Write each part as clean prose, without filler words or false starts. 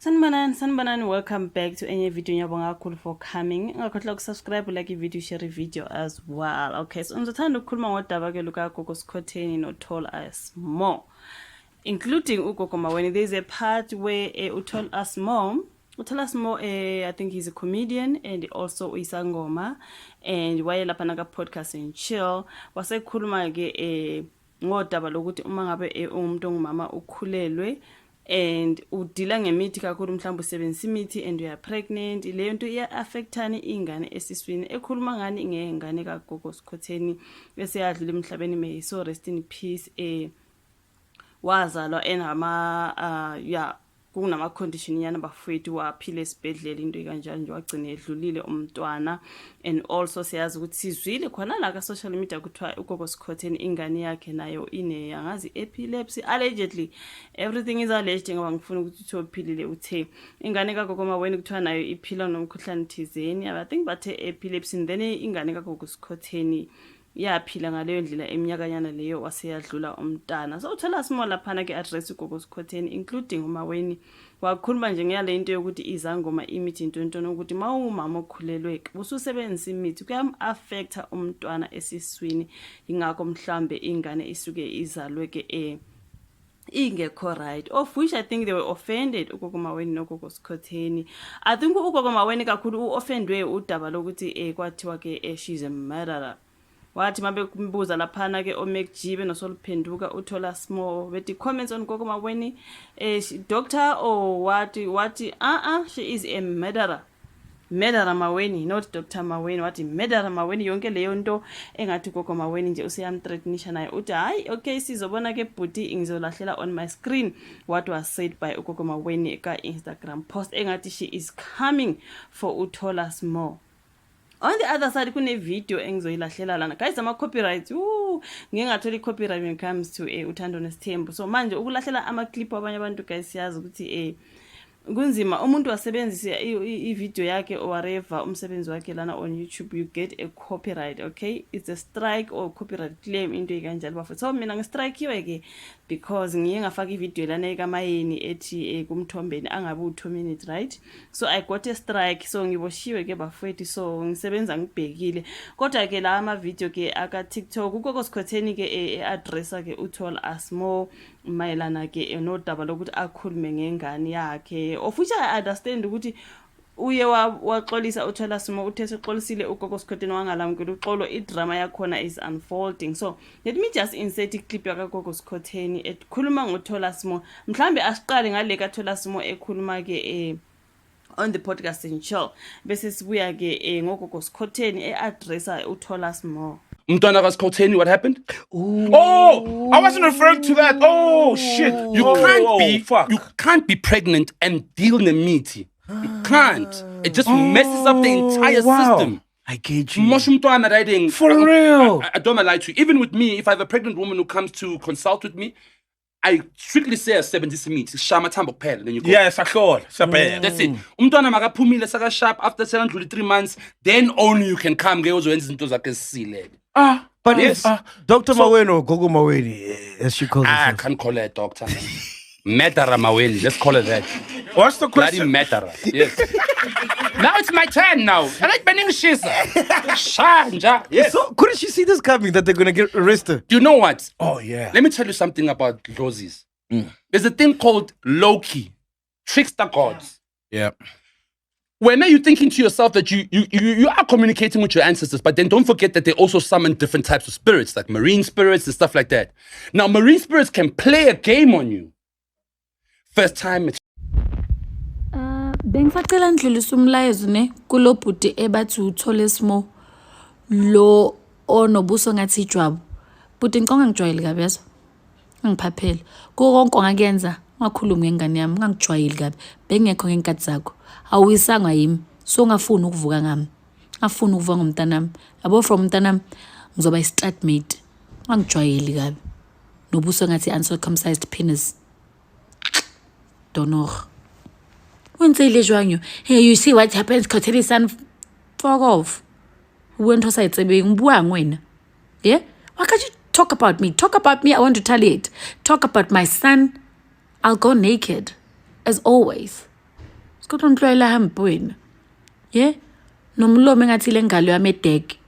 Sanibonani, welcome back to any video. Ngiyabonga kakhulu for coming. Ungakhohlwa ukusubscribe, like video, share video as well. Okay, so ngizothanda ukukhuluma ngodaba ke lukaGogo Skhotheni no-Told Us More, including uGogo Maweni. There's a part where uTold Us More, I think he's a comedian and also isangoma, and wayelapha naka podcast and chill wasekhuluma ke ngodaba lokuthi uma ngabe umuntu ongumama ukhulelwe and udila ngemithi kakhulu mhlawumbe usebenzisa imithi and you are pregnant, leyo nto iya affectani ingane esiswini. Ekhuluma ngani ngengane kaGogo Skhotheni bese yadlula emhlabeni, may so rest in peace. Wazalwa enama kunama condition yana bafowethu waphila esibhedlela into kanjalo nje wagcina edlulile umntwana. And also siyazi ukuthi sizwile khona la ka social media kuthiwa uGogo Skhotheni ingane yakhe nayo ine yangazi epilepsy, allegedly everything is alleged, ngoba ngifuna ukuthi uthophilile uthe ingane kaGogo Maweni kuthiwa nayo iphila nomkhuhlane thizeni, I think bathe epilepsy, and then ingane kaGogo Skhotheni yaphila ngaleyo ndlela eminyakanyana leyo waseyadlula umntana. So Told Us More laphana ke address uGogo Skhotheni including uMaweni, wakhuluma nje ngale into yokuthi izangoma imithi intontona ukuthi mawumama okhulelwe ususebenzisa imithi kuyam affecta umntwana esiswini, ingakho mhlambe ingane isuke izalwe ke ingekho right, of which I think they were offended uGogo Maweni noGogo Skhotheni. I think uGogo Maweni kakhulu uoffendwe udaba lokuthi kwathiwa ke she's a murderer. Wathi mabe kumbuza laphana ke oMacGibe noSoluphenduka uTold Us More bethi comments on Gogo Maweni doctor or what she is a murderer Maweni, not Dr. Maweni. Wathi murderer Maweni, yonke leyo nto engathi Gogo Maweni nje useyamthreatenisha naye uthi hayi okay sizobona ke bhuti ngizolahlela on my screen what was said by uGogo Maweni ka Instagram post engathi she is coming for uTold Us More. On the other side kune video engizoyilahlela lana guys, ama copyrights ngingatholi copyright when it comes to uthando nesithembu. So manje ukulahlela ama clip abanye abantu guys siyazi ukuthi kunzima. Umuntu wasebenzisa i-video yakhe or whatever umsebenzi wakhe lana on YouTube, you get a copyright. Okay, it's a strike or copyright claim into ikanjalo bafethu. So mina ngistrikewe ke because ngiye ngafaka i-video lana ekamayeni ethi kumthombeni angabe u 2 minutes, right? So I got a strike, so ngiboshiwe ke bafethu, so ngisebenza ngibhekile. Kodwa ke la ama video ke aka TikTok uGogo Skhotheni ke addressa ke uTold Us More mayelana ke nodaba lokuthi akhulume ngengane yakhe, of which I understand ukuthi uye waxolisa uTold Us More uthe sexolisile uGogo Skhotheni wangalamukela uxolo, idrama yakhona is unfolding. So let me just insert iclip yakaGogo Skhotheni ekhuluma ngoTold Us More, mhlambe asiqale ngale kaTold Us More ekhuluma ke on the podcast and chill bese sibuya ke ngoGogo Skhotheni addressa uTold Us More. Mntwana kaSkhotheni, what happened? Ooh. Oh, I wasn't referring to that. Oh shit! You can't be pregnant and deal nemithi. You can't. It just messes up the entire system. I get you. Mntwana riding for real. I don't lie to you. Even with me, if I have a pregnant woman who comes to consult with me, I strictly say a 70 meat. Shama tambo pen. Then you go. Yes, I thought. That's it. Mntwana makaphumile saka sharp after 3 months. Then only you can come. Get those into zakhe sile. But yes, Dr. Maweni or Gogo Maweni, as she calls herself. I can't call her doctor. Murderer Maweni, let's call it that. What's the question? Bloody murderer. Yes. Now it's my turn now. I like burning shisa. Shanja. Yes. So couldn't she see this coming that they're gonna get arrested? You know what? Oh yeah. Let me tell you something about roses. There's a thing called Loki, trickster gods. Yeah. When are you thinking to yourself that you are communicating with your ancestors, but then don't forget that they also summon different types of spirits, like marine spirits and stuff like that. Now, marine spirits can play a game on you. First time. Bengifacela ndlulisa umlayezo ne kulo bhuti ebathi uTold Us More lo onobuso ngathi ijwabu. Bhuti nkonga ngijwayele kabi yazo. Ngiphaphela. Konke ongakuyenza ngakhuluma ngengane yami, ngangijwayele kabi. Bengekho ngenkathi zakho. Awisanga yimi, so ngafuna ukuvuka ngami. Ngafuna ukuvuka ngomntanami. Yabo from umntanami ngizoba i-stratmate. Ngangijwayele kabi. Nobuso ngathi uncircumcised penis. Donor. Wenzile jwanyo. Hey, you see what happens Skhotheni son, fuck off. Went to say ngibuya wena. Yeah? Why can't you talk about me? Talk about me, I want to retaliate. Talk about my son. I'll go naked as always. kodwa nhlwayela hamba wena nomlomo engathi le ngalo yami edege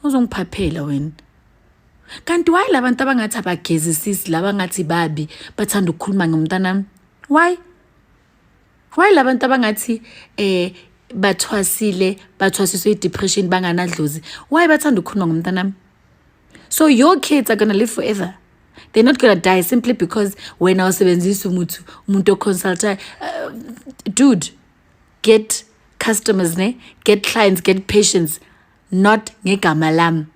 uzongiphaphela wena. Kanti why labantu abangathi abagezisisi laba ngathi babi bathanda ukukhuluma ngomntanami? Why labantu abangathi bathwasiswe i-depression banganadlozi? Why bathanda ukukhuluma ngomntanami? So your kids are gonna live forever. They're not gonna die simply because when I was sebenzisa umuntu consulta. Dude, get customers, get clients, get patients, not ngegama lami.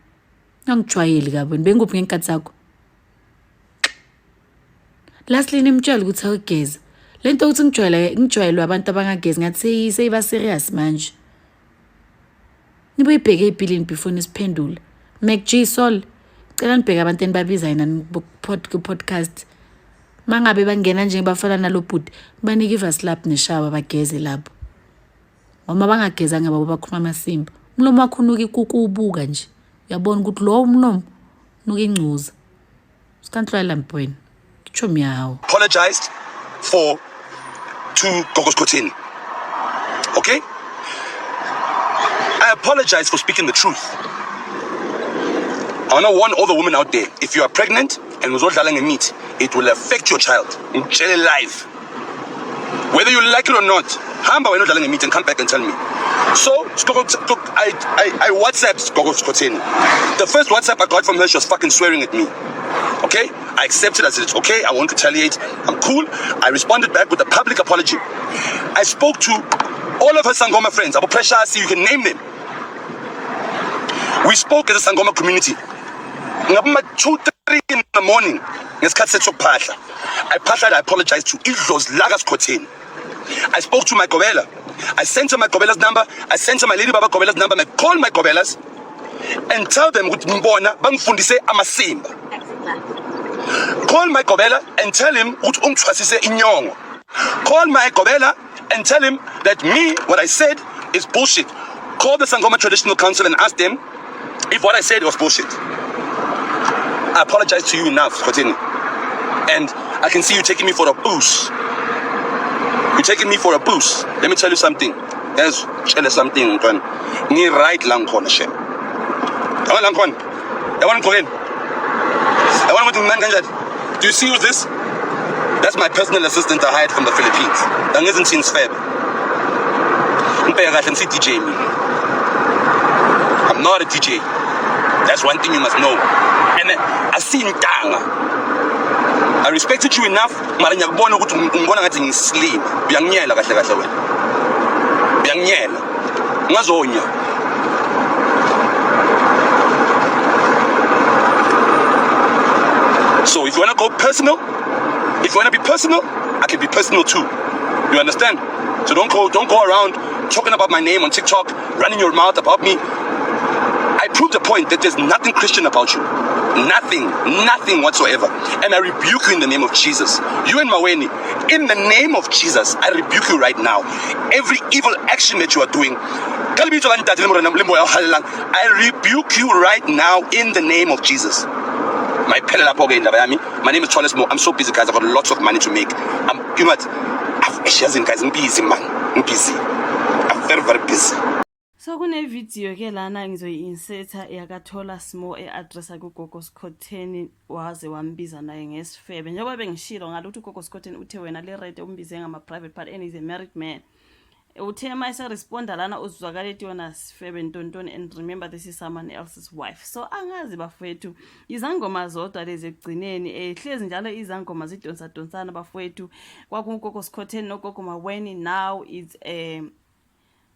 Angijwayeli kabona benguphi ngenkathi zakho. Lastly nimtshela ukuthi awugeza. Lento ukuthi ngijwayelwe abantu abangagezi ngathi seyiba serious manje. Nibuyibheke ebilini before nisiphendula. MacG Sol, cela nibheke abantu enibabiza yena podcast. Mangabe bangena nje bafana nalobhuti, banike ivaslap neshawa bageze lapho. Uma bangageza ngaba bakhuluma amasimba. Umlomo wakho unuka ikukubuka nje. Uyabona ukuthi lo umlomo unuka ingcuza. Sikanhlwayela mpweni. Kitsho miyawo. Apologized to Gogo Skotheni. Okay? I apologize for speaking the truth. I want to warn all the women out there, if you are pregnant and uzodlala ngemeat, it will affect your child. Ngitshele live. Whether you like it or not, hamba wena udlala ngemeat and come back and tell me. So, I WhatsApped Gogo Skotheni. The first WhatsApp I got from her, she was fucking swearing at me. Okay? I accepted. I said, it's okay. I won't retaliate. I'm cool. I responded back with a public apology. I spoke to all of her Sangoma friends. Abu Pressure, you can name them. We spoke as a Sangoma community. 2-3 in the morning. I apologized to Idlos Lagas Skotheni. I spoke to my Gobela. I sent her my Gobela's number. I sent her my Lady Baba Gobela's number. I called my Gobelas and tell them with Mbona bangfundise amasimba. Call my Gobela and tell him ukuthi ungithwasise inyongo. Call my Gobela and tell him that what I said is bullshit. Call the Sangoma Traditional Council and ask them if what I said was bullshit. I apologize to you now, Skotheni. And I can see you taking me for a boost. You're taking me for a boost. Let me tell you something. Let's tell you something. Ni right lang khona shem. Yabona lang khona. Yabona ngqokeni. Yabona ukuthi ngimani kanjani. Do you see who's this? That's my personal assistant I hired from the Philippines. Dangezen since Feb. Ngibheka kahle ngisi DJ mina. I'm not a DJ. That's one thing you must know. And I see Ntanga. I respected you enough, mara ngiyakubona ukuthi ungibona ngathi ngislim. Uyangiyela kahle kahle wena. Uyangiyela. Ngazonya. So if you want to go personal, if you want to be personal, I can be personal too. You understand? So don't go around talking about my name on TikTok, running your mouth about me. I proved the point that there's nothing Christian about you. Nothing whatsoever. And I rebuke you in the name of Jesus. You and Maweni, in the name of Jesus, I rebuke you right now. Every evil action that you are doing, I rebuke you right now in the name of Jesus. My name is Charles Mo. I'm so busy, guys. I've got lots of money to make. You know what? I'm busy, man. I'm busy. I'm very, very busy. So kune video ke lana ngizoyi-inserta yakathola Smo e-addressa kuGogo Skotheni waze wambiza naye ngesifebe. Njengoba bengishilo ngalokuthi uGogo Skotheni uthe wena le rate umbize ngama-private part and he's a married man. Uthe mayise responda lana uzwakale ethi wona sifebe ntontoni and remember this is someone else's wife. So angazi bafowethu izangoma zodwa lezi egcineni hlezi njalo izangoma zidonsa bafowethu kwakuGogo Skotheni noGogo Maweni. Now it's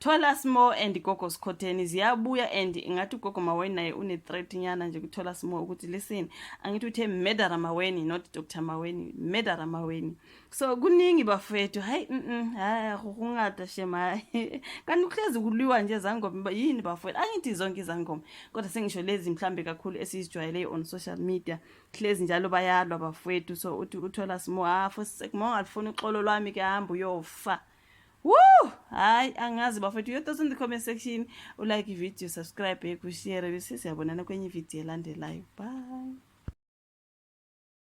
Thola Smo and Gogo Skotheni ziyabuya and ingathi uGogo Maweni naye une threat nyana nje kuthola Smo ukuthi listen angithi uthe Medara Maweni not Dr Maweni, Medara Maweni. So kuningi bafethu hayi ungada shema kanti uhlezi kuliwa nje zangoma yini bafethu angithi zonke izangoma kodwa sengisho lezi mhlambe kakhulu esizijwayele on social media hlezi njalo bayalwa bafethu. So uthi uthola Smo for alifuna uxolo lwami ke hamba uyofa. Woo! Hayi angazi bafethu. Your thoughts in the comment section. Like video, subscribe, share. Bese siyabonana kwenye video elandelayo. Bye.